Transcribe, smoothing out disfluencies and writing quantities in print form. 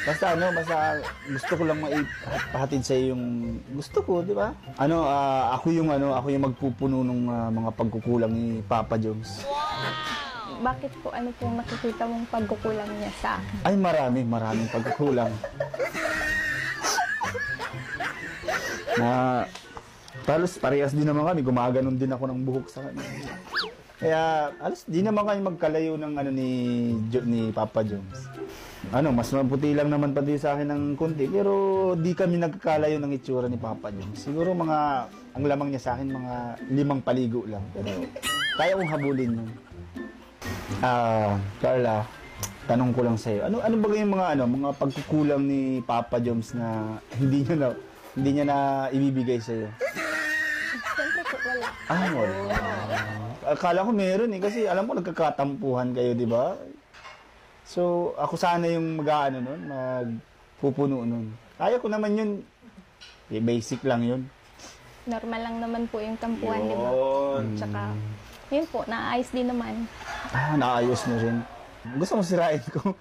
Basta gusto ko lang maipahatid sa yung gusto ko, di ba? Ako yung magpupuno ng mga pagkukulang ni Papa Joms. Bakit po? Ano po nakikita mong pagkukulang niya sa akin? Ay, maraming pagkukulang. Na halos parehas din naman kami, gumaganon din ako ng buhok sa kanya. Kaya halos di naman kami magkalayo ng ni Papa Joms. Mas maputi lang naman pati sa akin ng konti, pero di kami nagkakalayo ng itsura ni Papa Joms. Siguro ang lamang niya sa akin, mga 5 paligo lang. Pero kaya kong habulin yun. Carla, tanong ko lang sa'yo. Ano ba yung mga pagkukulang ni Papa Joms na hindi niya na ibibigay sa'yo? Siyempre po, wala. Wala. Akala ko meron kasi alam mo nagkakatampuhan kayo, di ba? So, ako sana yung magpupuno nun. Kaya ko naman yun. Basic lang yun. Normal lang naman po yung tampuhan, di ba? Tsaka, yun po, naayos din naman. Naayos na rin. Gusto mo sirain ko.